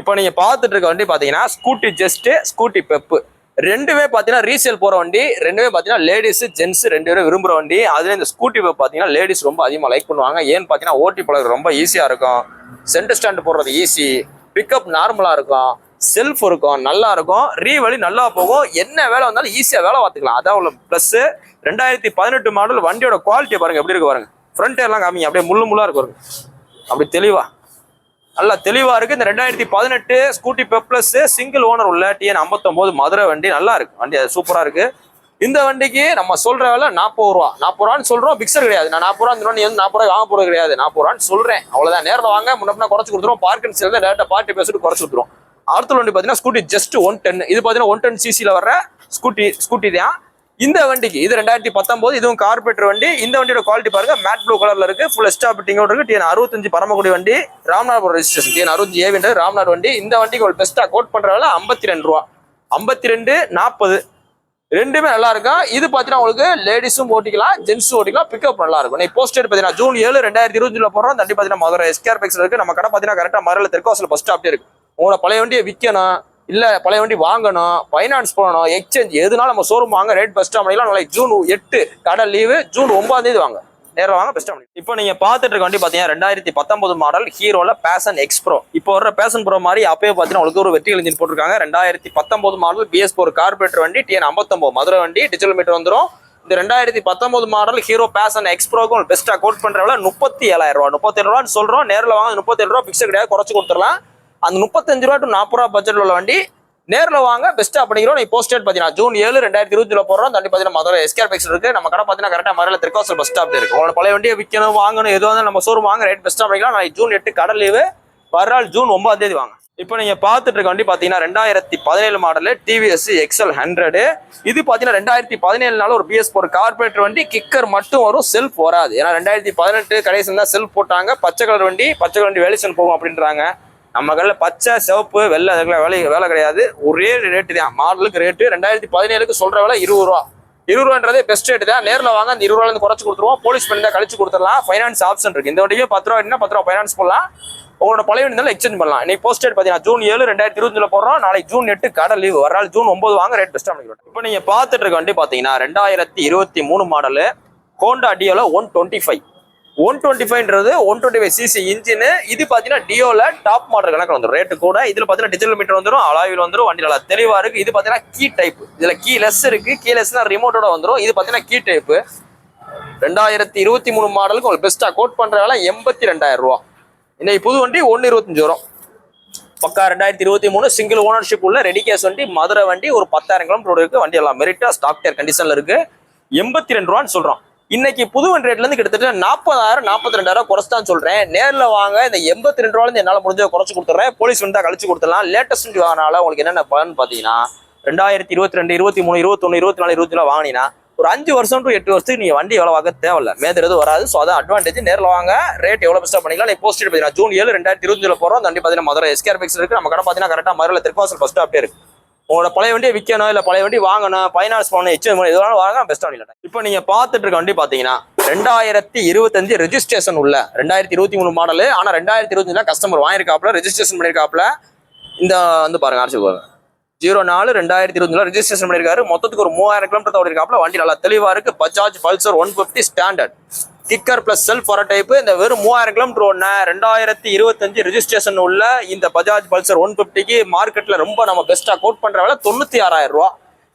இப்போ நீங்க பார்த்துட்டு இருக்க வண்டி பாத்தீங்கன்னா ஸ்கூட்டி ஜஸ்ட், ஸ்கூட்டி பெப் ரெண்டுமே பாத்தீங்கன்னா ரீசேல் போற வண்டி. ரெண்டுமே பாத்தீங்கன்னா லேடிஸ் ஜென்ஸ் ரெண்டு பேரும் விரும்புற வண்டி. அதுல இந்த ஸ்கூட்டி பெப் பாத்தீங்கன்னா லேடிஸ் ரொம்ப அதிகமா லைக் பண்ணுவாங்க. ஏன்னு பாத்தீங்கன்னா ஓட்டி பழகு ரொம்ப ஈஸியா இருக்கும், சென்டர் ஸ்டாண்ட் போடுறது ஈஸி, பிக்கப் நார்மலா இருக்கும், செல்ஃப் இருக்கும், நல்லா இருக்கும், ரீவழி நல்லா போகும், என்ன வேலை வந்தாலும் ஈஸியா வேலை பார்த்துக்கலாம். அதான் உள்ள பிளஸ். 2018 மாடல் வண்டியோட குவாலிட்டி பாருங்க எப்படி இருக்கு பாருங்க. ஃப்ரண்ட் எல்லாம் காமிங்க, அப்படியே முள்ளு முள்ளா இருக்கு, அப்படி தெளிவா நல்லா தெளிவா இருக்கு. இந்த 2018 scooty Pep plus single owner உள்ள TN 59 மதுரை வண்டி நல்லா இருக்கு. வண்டி சூப்பரா இருக்கு. இந்த வண்டிக்கு நம்ம சொல்ற வேலை 40 ரூபா. 40 ரூபான்னு சொல்றோம், பிக்சர் கிடையாது. நான் 40 ரூபா நீ வந்து 40 ரூபாய் வாங்க போறது கிடையாது. 40 ரூபான்னு சொல்றேன், அவ்வளவுதான். நேரில் வாங்க, முன்ன குறைச்சு கொடுத்துருவோம். பார்க்கிங் சேல் தான் டேரக்டா பார்ட்டி பேசிட்டு குறைச்சு கொடுத்துருவோம். அடுத்த வண்டி பாத்தீங்கன்னா ஸ்கூட்டி ஜஸ்ட் 110. இது பாத்தீங்கன்னா 110 cc வர்ற ஸ்கூட்டி தான். இந்த வண்டிக்கு இது 2019, இதுவும் கார்பரேட்டர் வண்டி. இந்த வண்டியோட குவாலிட்டி பாருங்க, மேட் ப்ளூ கலர்ல இருக்கு, ஃபுல் ஸ்டாப் பிட்டிங்கோட இருக்கு. TN 65 பரமக்குடி வண்டி, ராமநாதபுரம் ரெஜிஸ்ட்ரேஷன். TN 65 ஏவின்ற ராமநாடு வண்டி. இந்த வண்டிக்கு ஒரு பெஸ்டா கோட் பண்ற வேலை 52 ரூபா. 52 40 ரெண்டுமே நல்லா இருக்கும். இது பாத்தீங்கன்னா உங்களுக்கு லேடிஸும் ஓட்டிக்கலாம், ஜென்ஸும் ஓட்டிக்கலாம், பிக்கப் நல்லா இருக்கும். நீ போஸ்டர் பாத்தீங்கன்னா ஜூன் 7 2020 போறோம். தண்டி பாத்தீங்கன்னா மதுரை SKR Bikes இருக்கு. நம்ம கடை பாத்தீங்கன்னா கரெக்டா மதுரையில தெற்காசில பஸ் ஸ்டாப்ல இருக்கு. உங்களோட பழைய வண்டியை விற்கணும், இல்ல பழைய வண்டி வாங்கணும், ஃபைனான்ஸ் போகணும், எக்ஸ்சேஞ்ச் எதுனாலும் நம்ம ஷோரூம் வாங்க, ரேட் பெஸ்ட்டாக பண்ணிக்கலாம். நாளைக்கு ஜூன் 8 கடை லீவு, ஜூன் 9 வாங்க, நேரம் வாங்க, பெஸ்ட்டாக பண்ணி. இப்போ நீங்க பார்த்துட்டு இருக்க வண்டி பார்த்தீங்கன்னா 2019 மாடல் ஹீரோல பேஷன் எக்ஸ்ப்ரோ. இப்போ வர பேஷன் ப்ரோ மாதிரி அப்பயே பார்த்தீங்கன்னா உங்களுக்கு ஒரு வெர்டிகல் இன்ஜின் போட்டிருக்காங்க. 2019 மாடல் BS4 கார்பரேட்டர் வண்டி, TN 59 மதுரை வண்டி, டிஜிட்டல் மீட்டர் வந்துடும். இந்த 2019 மாடல் ஹீரோ பேஷன் எக்ஸ்ப்ரோக்கும் பெஸ்ட்டாக கோட் பண்ற விலை 37,000 ரூபா. 37 ரூபான்னு சொல்றோம், நேரில் வாங்க 37 ரூபா பிக்ஸ் கிடையாது, குறைச்சு கொடுத்துடலாம். அந்த 35 ரூபா டு 40 ரூபா பட்ஜெட்ல உள்ள வண்டி நேரில் வாங்க, பெஸ்ட்டா பண்ணிக்கிறோம். நீ போஸ்டேட் பார்த்தீங்கன்னா ஜூன் 7 2020 போடுறோம். தண்டி பார்த்தீங்கன்னா மதுரை SKR Bikes இருக்கு. நம்ம கடை பார்த்தீங்கன்னா கரெக்டாக மதுரையில் தெற்காசில் பஸ் ஸ்டாப் இருக்கு. உங்களோட பழைய வண்டியை விற்கணும், வாங்கணும், எது வந்து நம்ம ஷோரூம் வாங்க, ரேட் பெஸ்ட்டாக பண்ணிக்கலாம். நாளைக்கு ஜூன் 8 கடை லீவு, வர்றால் ஜூன் 9 வாங்க. இப்போ நீங்க பார்த்துட்டு இருக்க வண்டி பார்த்தீங்கன்னா 2017 மாடல் TVS XL 100. இது பார்த்தீங்கன்னா 2017 ஒரு BS4 கார்பரேட்டர் வண்டி. கிக்கர் மட்டும் வரும், செல்ஃப் வராது. ஏன்னா 2018 கடைசி தான் செல்ஃப் போட்டாங்க. பச்சை கலர் வண்டி, பச்சை கலர் வண்டி வேலிசன் போகும் அப்படின்றாங்க. நம்ம கடையில் பச்சை சிவப்பு வெள்ளை அதுக்கெல்லாம் வேலை கிடையாது. ஒரே ரேட்டு தான், மாடலுக்கு ரேட்டு. 2017 சொல்ற வேலை 20 ரூபா. 20 ரூபான்றதே பெஸ்ட் ரேட்டு தான். நேரில் வாங்க, அந்த 20 ரூபாயிலிருந்து குறைச்சு கொடுத்துருவோம். போலீஸ் பண்ணி தான் கழிச்சு கொடுத்துடலாம். ஃபைனான்ஸ் ஆப்ஷன் இருக்கு. இந்த வண்டியே 10 ரூபா 10 ரூபா ஃபைனான்ஸ் பண்ணலாம். உங்களோட பழைய வண்டி எக்ஸ்சேஞ்ச் பண்ணலாம். இன்னைக்கு போஸ்டேட் பார்த்தீங்கன்னா ஜூன் 7 2020 போடுறோம். நாளைக்கு ஜூன் 8 கடை லீவ், வர்றால் ஜூன் 9 வாங்க, ரேட் பெஸ்ட்டாக பண்ணிக்கிறோம். இப்போ நீங்க பார்த்துட்டு இருக்க வண்டி பார்த்தீங்கன்னா 2023 மாடலு ஹோண்டா டியோல 125ன்றது 125 cc இன்ஜின். இது பாத்தீங்கன்னா டியோல டாப் மாடல் கணக்கு வந்துடும். ரேட்டு கூட. இதுல பாத்தீங்கன்னா டிஜிட்டல் மீட்டர் வந்துடும், அலாயில் வந்துடும், வண்டி நல்லா தெளிவா இருக்கு. இது பாத்தீங்கன்னா கீ டைப். இதுல கீ லெஸ் இருக்கு, கீ லெஸ்னா ரிமோட்டோட வந்துடும். இது பாத்தீங்கன்னா கீ டைப். 2023 மாடலுக்கு உங்களுக்கு பெஸ்டா கோட் பண்ற வேலை 82,000 ரூபா. இன்னைக்கு புது வண்டி 125 வரும். பக்கா 2023 சிங்கிள் ஓனர்ஷிப் உள்ள ரெடி கேஸ் வண்டி, மதுரை வண்டி. ஒரு 10,000 கிலோமீட்டர் இருக்கு. வண்டி எல்லாம் மெரிட்டா ஸ்டாக் டயர் கண்டிஷன்ல இருக்கு. 82 ரூபான்னு சொல்றோம். இன்னைக்கு புது வண்டி ரேட்ல இருந்து கிட்டத்தட்ட 40,000 42,000 குறைச்தான் சொல்றேன். நேரில் வாங்க, இந்த 82 ரூபாயிலிருந்து என்னால முடிஞ்ச குறைச்சு கொடுத்துறேன். போலீஸ் வந்தா கழிச்சு கொடுத்துடலாம். லேட்டஸ்ட் வண்டி வாங்கினால உங்களுக்கு என்னென்ன பலன் பாத்தீங்கன்னா 2022 23 21 24 24 வாங்கினீங்கன்னா ஒரு 5 வருஷம் டு 8 வருஷத்துக்கு நீங்க வண்டி எவ்வளவு வாங்க தேவையில்ல, மேதுறது வராது. ஸோ அதான் அட்வான்டேஜ். நேரில் வாங்க, ரேட் எவ்வளவு பெஸ்ட்டாக பண்ணிக்கலாம். நீ போஸ்ட் பார்த்தீங்கன்னா ஜூன் 7 2020 போறோம். தண்டி பார்த்தீங்கன்னா மதுரை SKR Bikes இருக்கு. நம்ம கடை பார்த்தீங்கன்னா கரெக்டாக மதுரையில் தெற்காசில் பஸ் ஸ்டாப் இருக்கு. உங்களோட பழைய வண்டியை விற்கணும், இல்லை பழைய வண்டி வாங்கணும், ஃபைனான்ஸ் பண்ணணும், எக்ஸ்சேஞ்ச் பண்ணணும், எதுவாலும் வாங்க, பெஸ்ட்டாக பண்ணிக்கலாம். இப்போ நீங்க பார்த்துட்டு இருக்க வண்டி பார்த்தீங்கன்னா 2025 ரெஜிஸ்ட்ரேஷன் உள்ள 2023 மாடலு. ஆனா 2025 கஸ்டமர் வாங்கியிருக்காப்ல, ரெஜிஸ்ட்ரேஷன் பண்ணியிருக்காப்ல. இந்த வந்து பாருங்க, அரைச்சு பாருங்க, 04 2020 ரெஜிஸ்ட்ரேஷன் பண்ணியிருக்காரு. மொத்தத்துக்கு ஒரு 3000 கிலோமீட்டர் ஓடிருக்காப்ல. வண்டி நல்லா தெளிவா இருக்கு. Bajaj Pulsar 150 standard kicker plus self வர டைப். இந்த வெறும் 3000 கிலோமீட்டர் ஓடின 2025 ரெஜிஸ்ட்ரேஷன் உள்ள இந்த பஜாஜ் பல்சர் 150க்கு மார்க்கெட்ல ரொம்ப நம்ம பெஸ்டா கோட் பண்ற வேலை 96,000 ரூபா.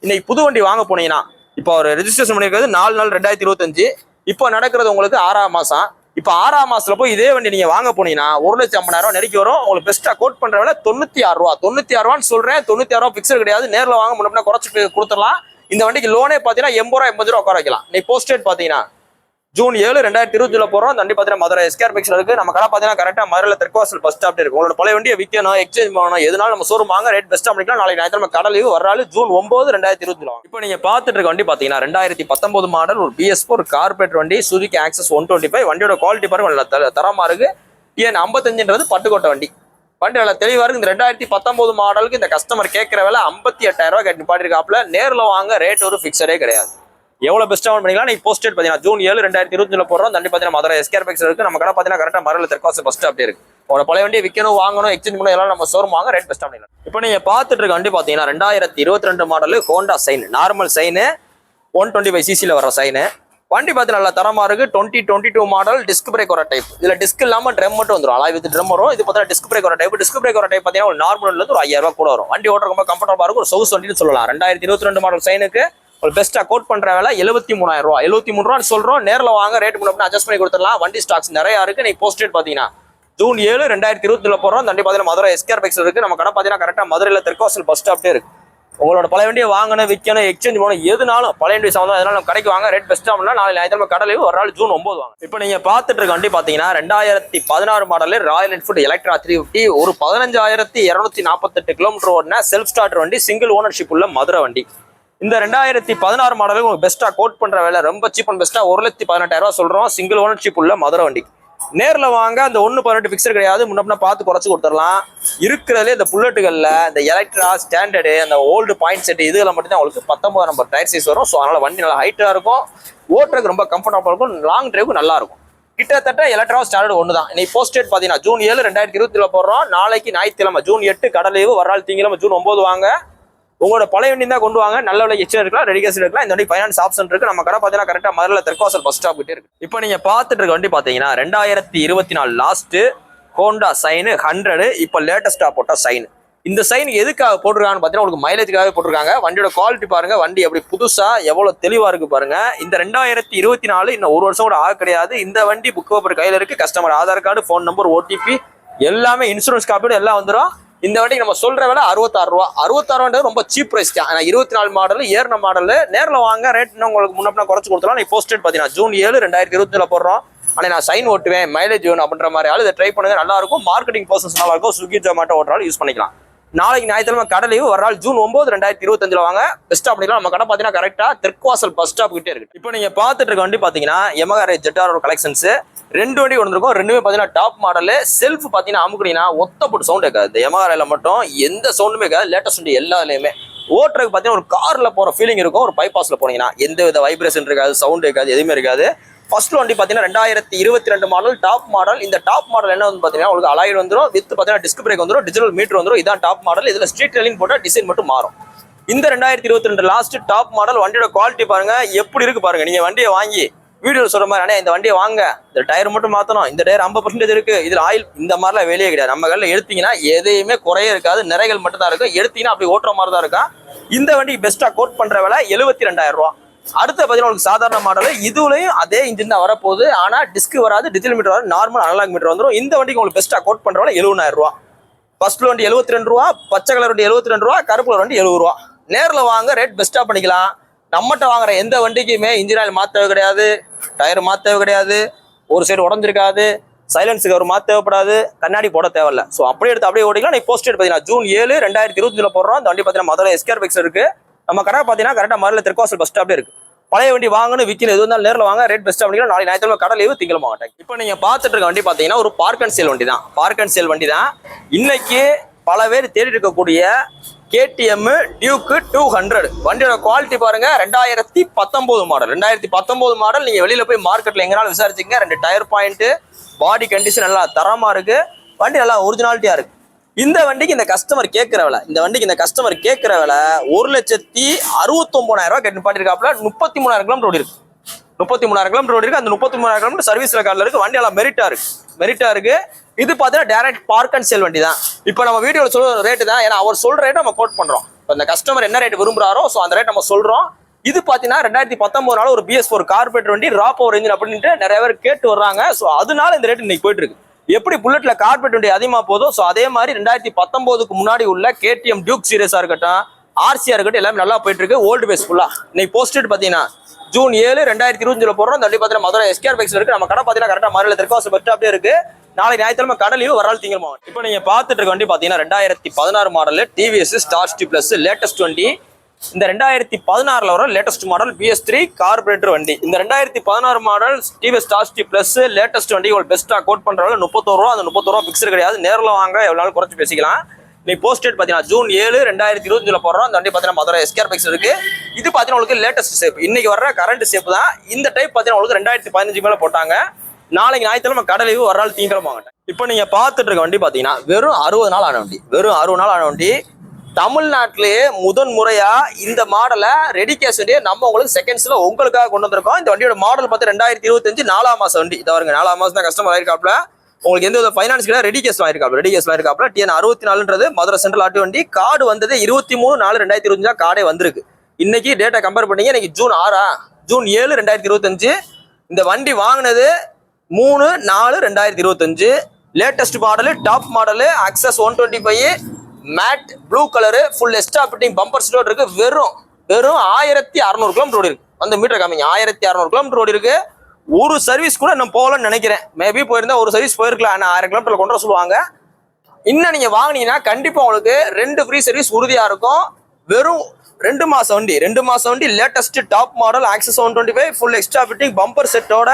இன்னைக்கு புது வண்டி வாங்க போனீங்கன்னா இப்போ ஒரு ரெஜிஸ்ட்ரேஷன் பண்ணிருக்கிறது 4 நாள் 2025. இப்போ நடக்கிறது உங்களுக்கு 6ஆம் மாசம். இப்போ 6ஆம் மாசத்துல போய் இதே வண்டி நீங்க வாங்க போனீங்கன்னா 1,50,000 நெருக்கி வரும். உங்களுக்கு பெஸ்டா கோட் பண்ற வேலை 96 ரூபா. 96 ரூபான்னு சொல்றேன். 96 ரூபா பிக்சர் கிடையாது. நேரில் வாங்க, முன்ன குறைச்சு கொடுத்துடலாம். இந்த வண்டிக்கு லோனே பாத்தீங்கன்னா 80 ரூபா உட்கார வைக்கலாம். நீ போஸ்டேட் பாத்தீங்கன்னா ஜூன் 7 2020 போறோம். தண்டி பாத்தீங்கன்னா மதுரை SKR Bikes இருக்கு. நம்ம கடை பாத்தீங்கன்னா கரெக்டா மதுரையில தெற்காசில் பஸ் ஸ்டாப் இருக்கு. உங்களோட பழைய வண்டியை விற்கணும், எக்ஸ்சேஞ்ச் பண்ணணும், எதுனாலும் நம்ம ஷோரூம் வாங்க, ரேட் பெஸ்ட்டா பண்ணிக்கலாம். நாளைக்கு ஞாயிற்றுக்கிழமை கடை லீவு, வர்றாலும் ஜூன் 9 2020. இப்போ நீங்க பார்த்துட்டு இருக்க வண்டி பாத்தீங்கன்னா 2019 மாடல் ஒரு BS4 கார்பரேட்டர் வண்டி, சுசுகி ஆக்சஸ் 125. வண்டியோட குவாலிட்டி பாருங்க, தரமா இருக்கு. TN 55ன்றது பட்டுக்கோட்டை வண்டி. வண்டி நல்லா தெளிவா இருக்கு. இந்த 2019 மாடலுக்கு இந்த கஸ்டமர் கேட்கிற வேலை 58,000 ரூபாய் கட்டி பாட்டிருக்காப்ல. நேரில் வாங்க, ரேட் ஒரு ஃபிக்ஸரே கிடையாது. எவ்வளவு பெஸ்ட்டாக பண்ணிக்கலாம். நீங்க போஸ்டேட் பார்த்தீங்கன்னா ஜூன் 7 2020 போடுறோம். தண்டி பார்த்தீங்கன்னா மதுரை SKR Bikes இருக்கு. நம்ம கடை பார்த்தீங்கன்னா கரெக்டாக மதுரையில் தெற்காசில் பஸ் ஸ்டாப் இருக்கு. உங்களோட பழைய வண்டியை விற்கணும், வாங்கணும், எக்ஸ்சேஞ்ச் பண்ணணும், எல்லாம் நம்ம ஷோரூம் வாங்க, ரேட் பெஸ்ட்டாக பண்ணிடலாம். இப்போ நீங்கள் பார்த்துட்டு இருக்க வண்டி பார்த்தீங்கன்னா 2022 model Honda sign, normal sign, 125cc வர சைனு. வண்டி பார்த்து நல்லா தரமா இருக்கு. 2022 மாடல், டிஸ்க் பிரேக் வர டைப். இதுல டிஸ்க் இல்லாம ட்ரம் மட்டும் வந்துடும், அலாய் வித் ட்ரம் வரும். இது பார்த்தா டிஸ்க் பிரேக் வர டைப். டிஸ்க் பிரேக் வர டைப் பார்த்தீங்கன்னா ஒரு நார்மல்ல இருந்து ஒரு 5000 ரூபாய் கூட வரும். வண்டி ஓட்ட ரொம்ப கம்ஃபர்டபுளா இருக்கும், ஒரு சொகுசு வண்டின்னு சொல்லலாம். 2022 மாடல் சைனுக்கு ஒரு பெஸ்ட்டா கோட் பண்ற வேலை 73000 ரூபாய், 73 ரூபான்னு சொல்றோம். நேரில் வாங்க, ரேட் முன்னாடி அட்ஜஸ்ட் பண்ணி கொடுத்துடலாம். வண்டி ஸ்டாக்ஸ் நிறைய இருக்கு. நீ போஸ்ட் ரேட் பாத்தீங்கன்னா ஜூன் 7 2020 போறோம். வண்டி பாத்தீங்கன்னா மதுரை எஸ்கேர் பைக்ஸ் இருக்கு. நம்ம கடை பாத்தீங்கன்னா கரெக்டா மதுரையில தெற்குவாசல் பஸ் ஸ்டாப்டே இருக்கு. உங்களோட பழைய வண்டியை வாங்கணும், விற்கணும், எக்ஸ்சேஞ்ச் பண்ணணும், எதுனாலும் பழைய வண்டி சம்பந்தம் அதனால நம்ம கடைக்கு வாங்க, ரேட் பெஸ்ட்டாக பண்ணலாம். நாளை ஞாயிற்றுக்கிழமை கடலையும் ஒரு நாள் ஜூன் 9 வாங்க. இப்போ நீங்க பார்த்துட்டு இருக்க வண்டி பார்த்தீங்கன்னா 2016 மாடல் ராயல் என்ஃபீல்டு எலக்ட்ரா 350, ஒரு 15248 கிலோமீட்டர் ஓடின செல்ஃப் ஸ்டார்டர் வண்டி, சிங்கிள் ஓனர்ஷிப் உள்ள மதுரை வண்டி. இந்த 2016 மாடலுக்கு உங்களுக்கு பெஸ்ட்டாக கோட் பண்ற வேலை ரொம்ப சீப் அண்ட் பெஸ்ட்டாக 1,18,000 ரூபா சொல்றோம். சிங்கிள் ஓனர்ஷிப் உள்ள மதுரை வண்டி. நேரில் வாங்க, அந்த 1.18 பிக்சர் கிடையாது, முன்ன பார்த்து குறைச்சு கொடுத்துடலாம். இருக்கிறதுலே இந்த புல்லட்டுகளில் இந்த எலக்ட்ரா ஸ்டாண்டர்டு, அந்த ஓல்டு பாயிண்ட் செட், இதுல மட்டும்தான் உங்களுக்கு 19 நம்பர் டயர் சைஸ் வரும். ஸோ அதனால வண்டி நல்லா ஹைட்டாக இருக்கும், ஓட்டுறதுக்கு ரொம்ப கம்ஃபர்டபுளாக இருக்கும், லாங் டிரைவுக்கு நல்லா இருக்கும். கிட்டத்தட்ட எலக்ட்ரா ஸ்டாண்டர்டு ஒன்று தான். இன்னைக்கு போஸ்ட் டேட் பார்த்தீங்கன்னா ஜூன் 7 2020 போடுறோம். நாளைக்கு ஞாயிற்றுக்கிழமை ஜூன் 8 கடலைவு, வரால் திங்கிழமை ஜூன் 9 வாங்க. உங்களோட பழைய வண்டி தான் கொண்டு வாங்க, நல்ல விலை எக்ஸ்சேஞ்ச் இருக்கலாம், ரெடி கேஸ் இருக்கலாம். இந்த வண்டி ஃபைனான்ஸ் ஆப்ஷன் இருக்கு. நம்ம கடை பார்த்தீங்கன்னா கரெக்டாக மதுரையில் தெற்குவாசல் பஸ் ஸ்டாப் கிட்டே இருக்கு. இப்போ நீங்க பார்த்துட்டு இருக்க வண்டி பார்த்தீங்கன்னா 2024 லாஸ்ட் ஹோண்டா சைனு 100. இப்போ லேட்டஸ்டா போட்ட சைன். இந்த சைன் எதுக்காக போட்டிருக்காங்கன்னு பார்த்தீங்கன்னா உங்களுக்கு மைலேஜுக்காக போட்டிருக்காங்க. வண்டியோட குவாலிட்டி பாருங்க, வண்டி எப்படி புதுசா எவ்வளவு தெளிவா இருக்கு பாருங்க. இந்த 2024 இன்னும் ஒரு வருஷம் கூட ஆக கிடையாது. இந்த வண்டி புக் பேப்பர் கையில இருக்கு. Customer Aadhaar card, phone number, OTP எல்லாமே, இன்சூரன்ஸ் காப்பீடு எல்லாம் வந்துடும். இந்த வண்டிக்கு நம்ம சொல்ற விலை 66 ரூபா. 66 ரூபான்றது ரொம்ப சீப் பிரைஸ் தான். 24 மாடல், ஏறின மாடல். நேரில் வாங்க, ரேட் உங்களுக்கு முன்ன குறைச்சு கொடுத்துலாம். நீ போஸ்ட் ரேட் பார்த்தீங்கன்னா ஜூன் 7 2020 போடுறோம். ஆனால் நான் சைன் ஓட்டுவேன், மைலேஜ் வேணும் அப்படின்ற மாதிரி ஆள் இதை ட்ரை பண்ணுங்க, நல்லா இருக்கும். மார்க்கெட்டிங் பர்சன்ஸ் நல்லா இருக்கும். ஸ்விக்கி ஜொமேட்டோ ஓட்டுறாலும் யூஸ் பண்ணிக்கலாம். நாளைக்கு ஞாயிற்றுக்கிழமை கடலையும் ஒரு நாள் ஜூன் 9 2025 வாங்க, பெஸ்ட்டாக பண்ணிக்கலாம். நம்ம கடை பார்த்தீங்கன்னா கரெக்டாக தெற்குவாசல் பஸ் ஸ்டாப் கிட்டே இருக்கு. இப்போ நீங்க பார்த்துட்டு இருக்க வண்டி பார்த்தீங்கன்னா எமகா ஜெட்டாரோட கலெக்ஷன்ஸ். 2 வண்டி கொண்டு இருக்கும். 2மே பார்த்தீங்கன்னா டாப் மாடல். செல்ஃப் பார்த்தீங்கன்னா அமுக்குனீங்கன்னா ஒத்தப்பட்டு சவுண்ட் இருக்காது. இந்த எமகாரில் மட்டும் எந்த சவுண்டுமே இருக்காது. லேட்டஸ்ட் வண்டி எல்லாத்துலேயுமே ஓட்டுறதுக்கு பார்த்தீங்கன்னா ஒரு காரில் போகிற ஃபீலிங் இருக்கும். ஒரு பைபாஸில் போனீங்கன்னா எந்த வித வைப்ரேஷன் இருக்காது, சவுண்ட் இருக்காது, எதுவுமே இருக்காது. ஃபர்ஸ்ட் வண்டி பார்த்தீங்கன்னா 2022 மாடல், டாப் மாடல். இந்த டாப் மாடல் என்ன வந்து பார்த்தீங்கன்னா உங்களுக்கு அலாய்டு வந்துடும், வித் பார்த்தீங்கன்னா டிஸ்க் பிரேக் வந்துடும், டிஜிட்டல் மீட்டர் வந்துடும். இதான் டாப் மாடல். இதில் ஸ்ட்ரீட் ரெயிலிங் போட்டால் டிசைன் மட்டும் மாறும். இந்த 2022 லாஸ்ட் டாப் மாடல். வண்டியோட குவாலிட்டி பாருங்க எப்படி இருக்கு பாருங்க. நீங்க வண்டியை வாங்கி வீடியோவில் சொல்ற மாதிரி, இந்த வண்டியை வாங்க, இந்த டயர் மட்டும் மாற்றணும், இந்த டயர் 50% இருக்கு, இதில் ஆயில் இந்த மாதிரிலாம் வெளியே கிடையாது. நம்ம கடையில் எடுத்தீங்கன்னா எதையுமே குறைய இருக்காது, நிறைகள் மட்டும் தான் இருக்கும். எடுத்தீங்கன்னா அப்படி ஓட்டுற மாதிரி தான் இருக்கும். இந்த வண்டிக்கு பெஸ்ட்டாக கோட் பண்ற விலை 72,000 ரூபா. அடுத்த பார்த்தீங்கன்னா உங்களுக்கு சாதாரண மாடல். இதுலையும் அதே இன்ஜின் தான் வரப்போகுது. ஆனால் டிஸ்க் வராது, டிஜிட்டல் மீட்டர் வராது, நார்மல் அனலாக் மீட்டர் வந்துடும். இந்த வண்டிக்கு உங்களுக்கு பெஸ்ட்டாக கோட் பண்ற விலை 70,000 ரூபா. ஃபர்ஸ்ட் வண்டி 72 ரூபா, பச்சை கலர் வண்டி 72 ரூபா, கருப்பு கலர் வண்டி 70 ரூபா. நேரில் வாங்க, ரேட் பெஸ்ட்டாக பண்ணிக்கலாம். நம்மகிட்ட வாங்குற எந்த வண்டிக்குமே இன்ஜின் ஆயில் மாற்றவே கிடையாது, டயர் மாற்றவே கிடையாது, ஒரு சைடு உடஞ்சிருக்காது, சைலன்ஸுக்கு ஒரு மாற்ற தேவைப்படாது, கண்ணாடி போட தேவையில்ல. ஸோ அப்படியே எடுத்து அப்படியே ஓடிக்கலாம். நீ போஸ்ட் பார்த்தீங்கன்னா ஜூன் 7 2020 போடுறோம். இந்த வண்டி பார்த்தீங்கன்னா மதுரை எஸ்கேர் பைக்ஸ் இருக்கு. நம்ம கடை பார்த்தீங்கன்னா கரெக்டாக மதுரை தெற்குவாசல் பஸ் ஸ்டாப்ல இருக்கு. பழைய வண்டி வாங்கணும், விற்கணும், எது இருந்தாலும் நேரில் வாங்க, ரேட் பெஸ்ட்டாக பண்ணிக்கலாம். நாளைக்கு ஞாயிற்றுக்கிழமை கடை லீவு, திங்கள் மாவட்டம். இப்போ நீங்க பார்த்துட்டு இருக்க வண்டி பார்த்தீங்கன்னா ஒரு பார்க் அண்ட் சேல் வண்டி தான். பார்க் அண்ட் சேல் வண்டி தான். இன்னைக்கு பல பேர் தேடி இருக்கக்கூடிய KTM டியூக்கு 200. வண்டியோட குவாலிட்டி பாருங்க. 2019 மாடல். 2019 மாடல். நீங்க வெளியில போய் மார்க்கெட்ல எங்கனாலும் விசாரிச்சுங்க. 2 டயர் பாயிண்ட், பாடி கண்டிஷன் நல்லா தரமா இருக்கு. வண்டி நல்லா ஒரிஜினாலிட்டியா இருக்கு. இந்த வண்டிக்கு இந்த கஸ்டமர் கேட்கிற விலை 1,69,000 ரூபாய் கேட்டு பாட்டிருக்காப்ல. 33,000 கிலோமீட்டர் ஓடி இருக்கு. 33,000 கிலோமீட்டர் ஓடி இருக்கு. அந்த 33,000 கிலோமீட்டர் சர்வீஸ் ரெக்கார்ட்ல இருக்கு. வண்டி எல்லாம் மெரிட்டா இருக்கு. இது பார்த்தீங்கன்னா டைரக்ட் பார்க் அண்ட் சேல் வண்டி தான். இப்போ நம்ம வீடியோவில் சொல்ற ரேட்டு தான், ஏன்னா அவர் சொல்ற ரேட் நம்ம கோட் பண்றோம். இப்போ இந்த கஸ்டமர் என்ன ரேட் விரும்புறாரோ ஸோ அந்த ரேட் நம்ம சொல்றோம். இது பார்த்தீங்கன்னா 2019 ஒரு BS4 கார்பரேட்டர் வண்டி, ரா பவர் இன்ஜின் அப்படின்ட்டு நிறைய பேர் கேட்டு வர்றாங்க. ஸோ அதனால இந்த ரேட் இன்னைக்கு போயிட்டு இருக்கு. எப்படி புல்லட்ல கார்பரேட் வண்டி அதிகமாக போதும், ஸோ அதே மாதிரி 2019க்கு முன்னாடி உள்ள KTM டியூக் சீரியஸா இருக்கட்டும், RCயா இருக்கட்டும், எல்லாமே நல்லா போயிட்டு இருக்கு. ஓல்டு பேஸ் ஃபுல்லா. இன்னைக்கு போஸ்ட் பார்த்தீங்கன்னா ஜூன் 7 2020 போடுறோம். இந்த வண்டி பார்த்தீங்கன்னா மதுரை எஸ்கேர் பைக்ஸ் இருக்கு. நம்ம கடை பார்த்தீங்கன்னா கரெக்டாக மதுரையில் தெற்குவாசல் பஸ் ஸ்டாப்லேயே இருக்கு. நாளைக்கு ஞாயிற்றுக்கிழமை கடலையும் வரால் திங்கள் மாவட்டம். இப்போ நீங்க பார்த்துட்டு இருக்க வண்டி பார்த்தீங்கன்னா 2016 model TVS star ST Plus latest வண்டி. இந்த 2016 வர லேட்டஸ்ட் மாடல் BS3 கார்பரேட்டர் வண்டி. இந்த 2016 model TVS star ST Plus latest வண்டி உங்களுக்கு பெஸ்ட்டாக கோட் பண்றவங்க 31 ரூபா. அந்த 31 ரூபா பிக்சர் கிடையாது. நேரில் வாங்க, எவ்வளோ நாள் குறைச்சி பேசிக்கலாம். நீ போஸ்ட் டேட் பார்த்தீங்கன்னா ஜூன் 7 2020 போடுறோம். அந்த வண்டி பார்த்தீங்கன்னா மதுரை எஸ்கேர் பைக்ஸ் இருக்கு. இது பார்த்தீங்கன்னா உங்களுக்கு லேட்டஸ்ட் ஷேப். இன்னைக்கு வர்ற கரண்ட் ஷேப் தான். இந்த டைப் பார்த்தீங்கன்னா உங்களுக்கு 2015 மேலே போட்டாங்க. நாளைக்கு ஞாயிற்றுக்கிழமை கடலையும் ஒரு நாள் திங்கக்கிழமை வாங்கிட்டேன். இப்போ நீங்க பார்த்துட்டு இருக்க வண்டி பாத்தீங்கன்னா வெறும் 60 நாள் ஆன வண்டி, வெறும் 60 நாள் ஆன வண்டி. தமிழ்நாட்டிலேயே முதன் முறையா இந்த மாடலை ரெடி கேஷ் வண்டியை நம்ம உங்களுக்கு செகண்ட்ஸ்ல உங்களுக்காக கொண்டு வந்திருக்கோம். இந்த வண்டியோட மாடல் பார்த்து 2025 4ஆம் மாசம் வண்டி. இதை வருங்க 4ஆம் மாசம் தான் கஸ்டமர் ஆயிருக்காப்ல. உங்களுக்கு எந்த வித ஃபைனான்ஸ் கிடையாது, ரெடி கேஸ் ஆயிருக்காப்ல. ரெடி கேஸ் ஆயிருக்காப்ல. TN 64ன்றது மதுரை சென்ட்ரல் ஆட்டி வண்டி. கார்டு வந்தது 23/4/2025 கார்டே வந்திருக்கு. இன்னைக்கு டேட்டா கம்பேர் பண்ணீங்க, இன்னைக்கு ஜூன் 7 2025. இந்த வண்டி வாங்கினது 3/4/2025. Latest model, top model, access 125 mat blue colour, full extra fitting bumper store இருக்கு. வெறும் 1600 கிலோமீட்டர் ஓடி இருக்கு. அந்த மீட்டர் காமிங்க, 1600 கிலோமீட்டர் ஓடி இருக்கு. ஒரு சர்வீஸ் கூட நான் போகலன்னு நினைக்கிறேன். மேபி போயிருந்தா ஒரு சர்வீஸ் போயிருக்கலாம். ஆனால் 1000 கிலோமீட்டர்ல கொண்டு வர சொல்லுவாங்க. இன்னும் நீங்க வாங்கினீங்கன்னா கண்டிப்பா உங்களுக்கு 2 ஃப்ரீ சர்வீஸ் உறுதியா இருக்கும். வெறும் 2 மாசம் வண்டி, 2 மாசம் வண்டி, latest top model, access 125 full extra fitting bumper செட்டோட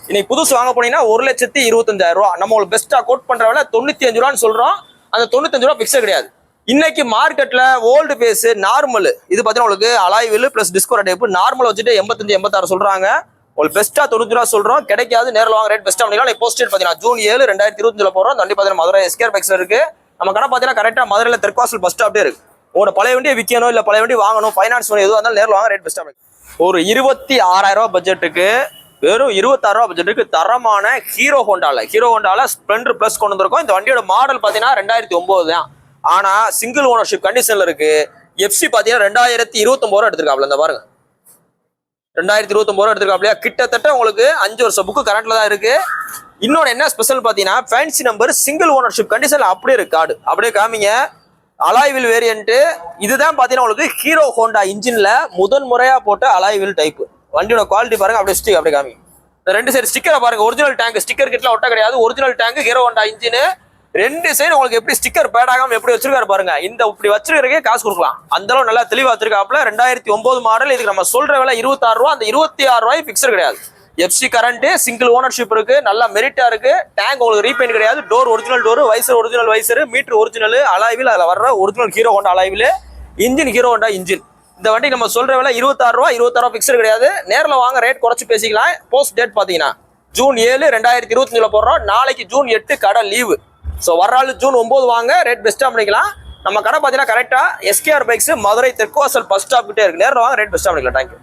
இன்னைக்கு புதுசு வாங்க போனீங்கன்னா 1,25,000 ரூபா. நம்ம உங்களுக்கு பெஸ்டா கோட் பண்ற விலை 95 ரூபான்னு சொல்றோம். அந்த 95 ரூபா பிக்சர் கிடையாது. இன்னைக்கு மார்க்கெட்ல ஓல்டு பேஸ் நார்மல் இது பார்த்தீங்கன்னா உங்களுக்கு alloy wheel plus disco type normal வச்சுட்டு 85-86 சொல்றாங்க. உங்களுக்கு பெஸ்டா 90 ரூபா சொல்றோம். கிடைக்காது, நேரில் வாங்க ரேட் பெஸ்டா பண்ணிக்கலாம். போஸ்ட் டேட் பார்த்தீங்கன்னா ஜூன் 7 2025 போறோம். வண்டி பார்த்தீங்கன்னா மதுரை SKR பைக்ஸ்ல இருக்கு. நம்ம கடை பார்த்தீங்கன்னா கரெக்டா மதுரையில தெற்காசல் பஸ் ஸ்டாப்டே இருக்கு. உங்களோட பழைய வண்டியை விற்கணும், இல்ல பழைய வண்டி வாங்கணும், ஃபைனான்ஸ் பண்ணி எதுவும் இருந்தாலும் நேரில் வாங்க ரேட் பெஸ்டா. ஒரு 26,000 ரூபாய் பட்ஜெட்டுக்கு, வெறும் 26,000 ரூபாய் பட்ஜெட்டுக்கு தரமான ஹீரோ ஹோண்டால ஸ்ப்ளெண்டர் பிளஸ் கொண்டு வந்திருக்கோம். இந்த வண்டியோட மாடல் பார்த்தீங்கன்னா 2009 தான். ஆனா சிங்கிள் ஓனர்ஷிப் கண்டிஷன்ல இருக்கு. FC பாத்தீங்கன்னா 2029 ரூபா எடுத்திருக்காப்ல. இந்த பாருங்க 2029 ரூபா எடுத்திருக்காப்லையா. கிட்டத்தட்ட உங்களுக்கு 5 வருஷம் புக்கு கரண்ட்ல தான் இருக்கு. இன்னொன்னு என்ன ஸ்பெஷல் பாத்தீங்கன்னா ஃபேன்சி நம்பர் சிங்கிள் ஓனர்ஷிப் கண்டிஷன்ல அப்படியே இருக்கு. கார்டு அப்படியே காமிங்க. அலாய்வில் வேரியன்ட் இதுதான் பாத்தீங்கன்னா உங்களுக்கு ஹீரோ ஹோண்டா இன்ஜின்ல முதன் முறையா போட்ட அலாய்வில் டைப். வண்டியோட குவாலிட்டி பாருங்க. அப்படியே ஸ்டிக் அப்படியே காமிங்க. இந்த 2 சைடு ஸ்டிக்கரை பாருங்க. ஒரிஜினல் டேங்க் ஸ்டிக்கர் கிட்ட ஒட்ட கிடையாது. Original tank hero Honda engine. 2 side உங்களுக்கு எப்படி ஸ்டிக்கர் பேட் ஆகாம எப்படி வச்சிருக்காரு பாருங்க. இந்த இப்படி வச்சிருக்கே காசு கொடுக்கலாம். அந்த அளவு நல்லா தெளிவா வச்சிருக்காப்ல. 2009 மாடல். இதுக்கு நம்ம சொல்ற விலை 26 ரூபா. அந்த 26 ரூபாய் பிக்சர் கிடையாது. FC கரண்ட், சிங்கிள் ஓனர்ஷிப் இருக்கு, நல்லா மெரிட்டா இருக்கு. டேங்க் உங்களுக்கு ரீபெயிண்ட் கிடையாது. Door original door, visor original visor, meter original, alloy wheel அதுல வர்ற original Hero Honda alloy wheel, engine Hero Honda engine. இந்த வண்டி நம்ம சொல்ற விலை 26 ரூபா. 26 ரூபா பிக்சர் கிடையாது. நேரில் வாங்க ரேட் குறைச்சு பேசிக்கலாம். போஸ்ட் டேட் பாத்தீங்கன்னா ஜூன் 7 2025 போடுறோம். நாளைக்கு ஜூன் 8 கடை லீவு. ஸோ வர்றாள் ஜூன் 9 வாங்க ரேட் பெஸ்ட்டாக பண்ணிக்கலாம். நம்ம கடை பார்த்தீங்கன்னா கரெக்டாக SKR bikes Madurai தெற்குவாசல் bus stop கிட்டே இருக்கு. நேரில் வாங்க ரேட் பெஸ்ட்டாக பண்ணிக்கலாம். தேங்க்யூ.